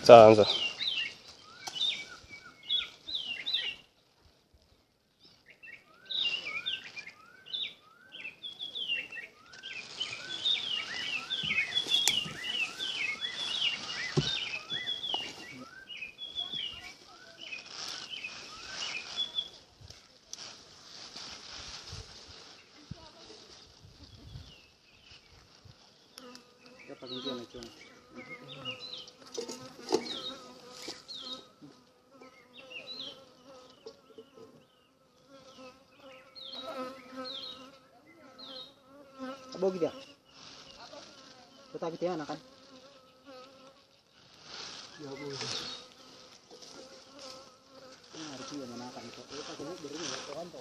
Taanza. Abo gitu ya? Kita gitu ya kan? Ya bu. Ini harus dia menakan itu. Kita kena beri ni kawan.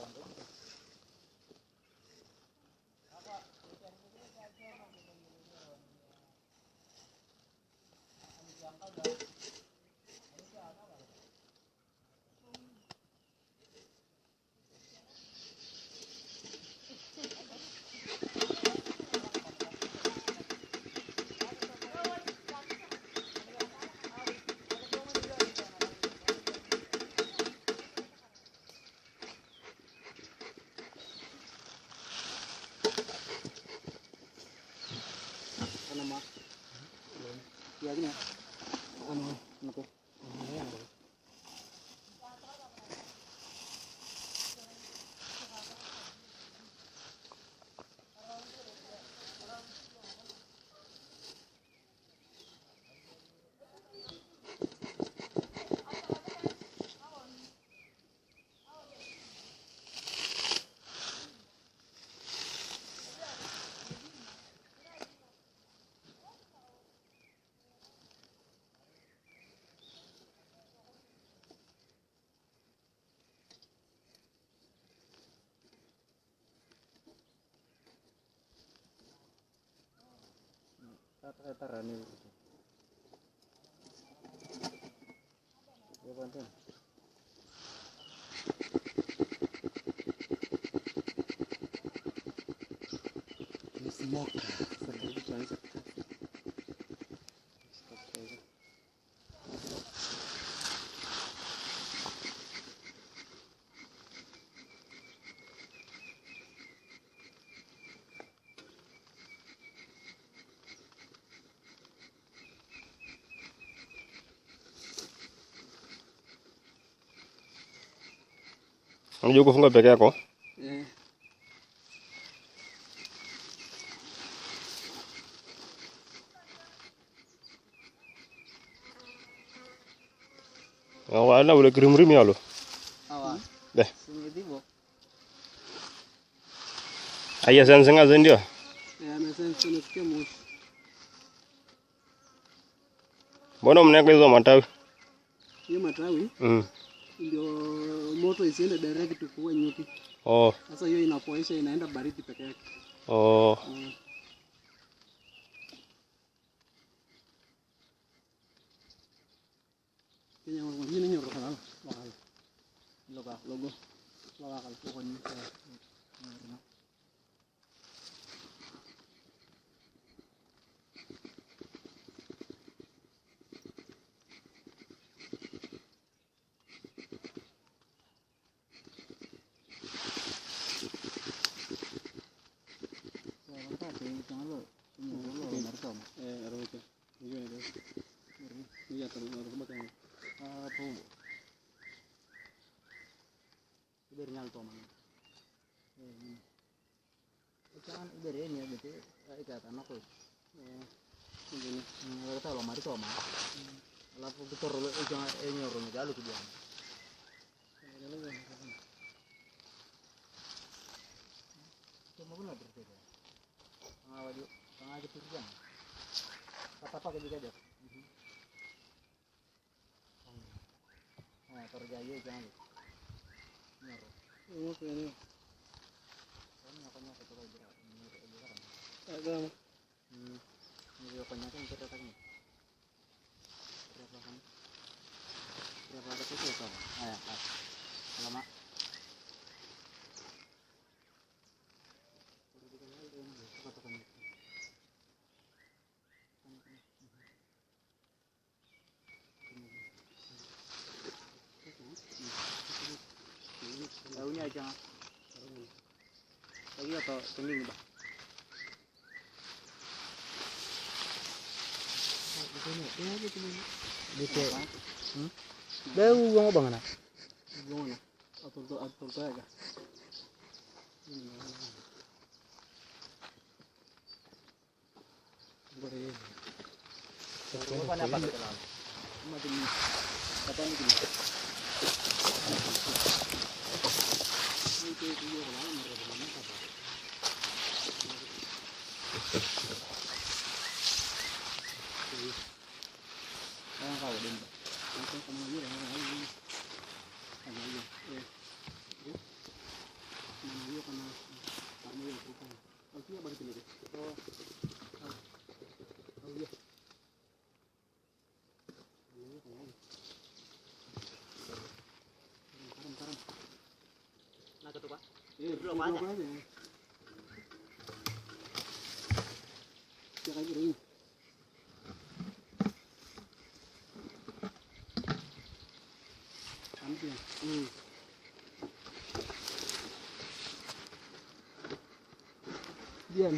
Nama. Ya gini. Kenapa? Tarani itu. Ya bantuan. Ini smoke. Seperti itu. Unajua kufunga peke yako? Wala ule kirimrim yalo. Awa. Deh. Sini dibo. Aya senga ndio. Ya mesensi nisikie moshi. Mbona mnaweka hizo matawi? Hiyo matawi? Ndio moto isiende direct kuwa nyuki. Oh. Sasa hiyo inapoisha inaenda baridi peke yake. Oh. Kenya ini nyorok kan. Logo. Lokal pokoknya. Ibernya alto man. Jangan iber ini ya gitu. Ikatan aku. Ini ngerti lo mari to mah. Alafu betul lo jangan nyoro ni galu kudian. Cuma guna berbeda. Awak tengah ke tujuan. Apa ke juga deh. Nah, terjaya jangan. Nyoro. Oke ni. Ini apa nyata tu lagi kan? Ada. Ini apa nyata yang kita tanya. Berapa kan? Berapa ada tu apa? Ayah. Lama. jangan. Lagi atau tinggi bah. Dito. Dahil uang bang na. Uang na. Atol to aga. Apa na pa ito lang? Madin. Apa ni kini? Ito yung wala na meron na pa. Ang kaw din ba? Ang kamayo ang kamayo. Kamayo. Kamayo kana. Kamayo ko. Ang siya balik nito. Oh. Oh yeah. Karam. Nagato ba? Belum ada. Jangan gini. Diam.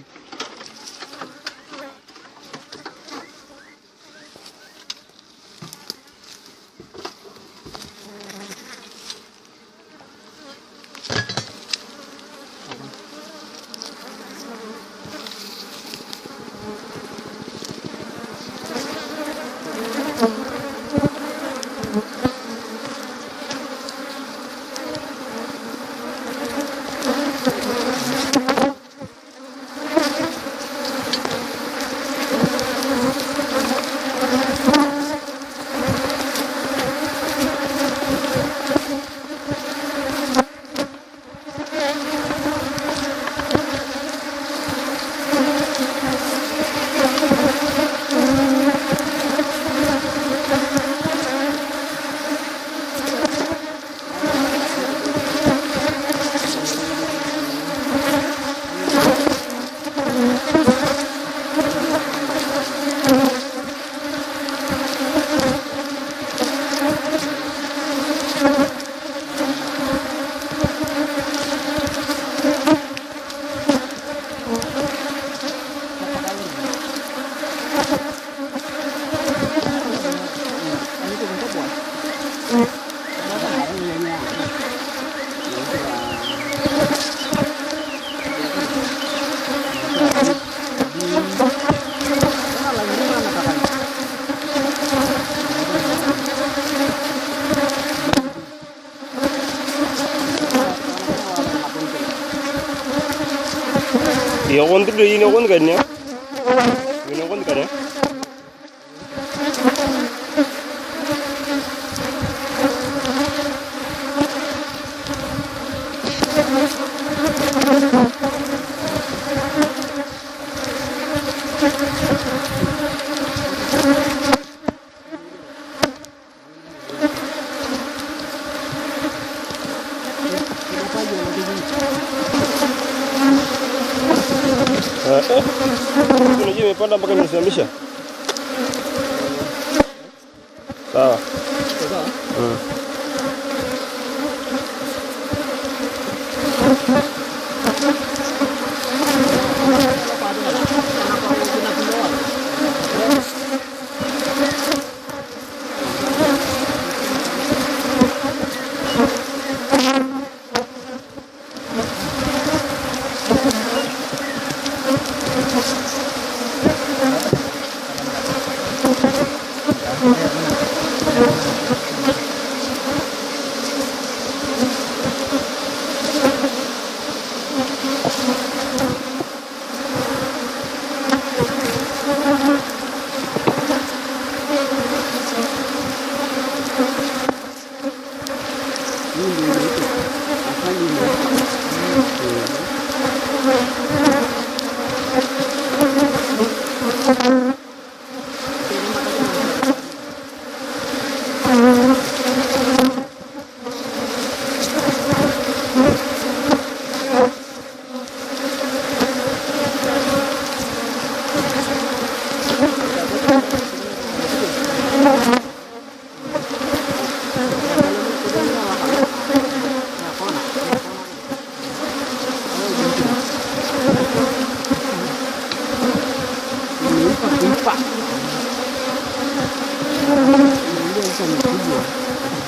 Ini kan ya? Ini kan ya? Unajua imepanda mpaka imesimamisha. Sawa.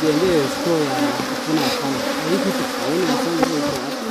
tujengee store ya kuna kama. Hii kitu hauna mpango wa wapi?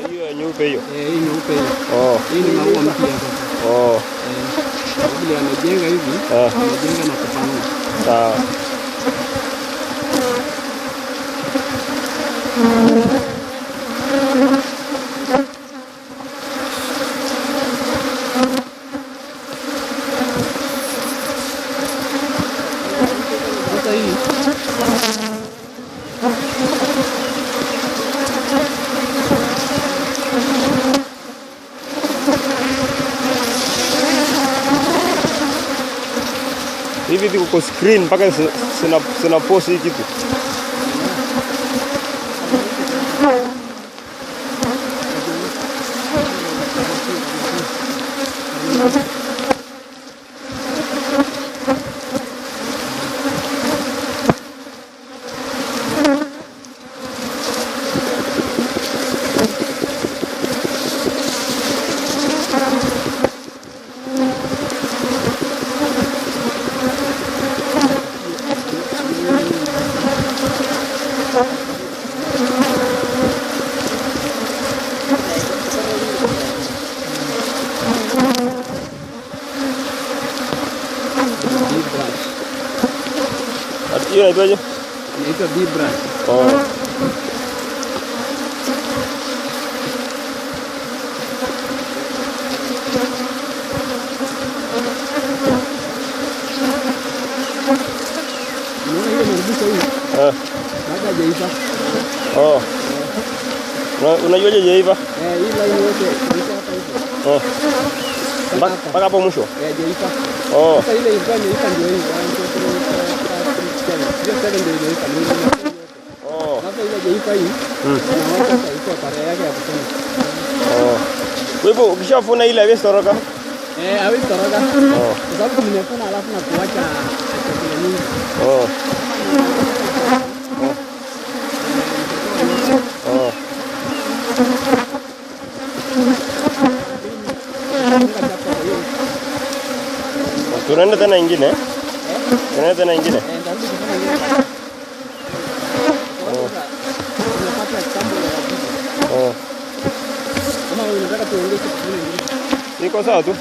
Hiyo nyeupe hiyo. Hii nyeupe hiyo. Oh. Hii ni maua mpya sasa. Oh. Vile amejenga hivi, amejenga na kupanua. Sawa. Sasa hii hivi viko kwa screen mpaka sina post hii kitu. Hiyo inaitwaje? inaitwa B-brand. Oh. Unaona hiyo maribika hii? Baada hajaiva. Oh. Unajuaje hajaiva? Hii line yote iko hapa hivi. Oh. Mpaka hapo mwisho? Hajaiva. Oh. Sasa ile ilikuwa imeiva ndio hii. Hiyo tena ndio imeiva ndio. Oh. Sasa ile hajaiva hii. Na watu sasa iko tarehe yake ya kusema. Oh. Kwa hivyo ukishafuna ile haiwezi toroka? Hawezi toroka. Oh. Kwa sababu nimefuna alafu na kuacha chakula nyingi. Oh. Oh. Tunaenda tena ingine? Tunaenda tena ingine? Oh. Kama unataka tuongeze kitu kingine. Iko sawa tu.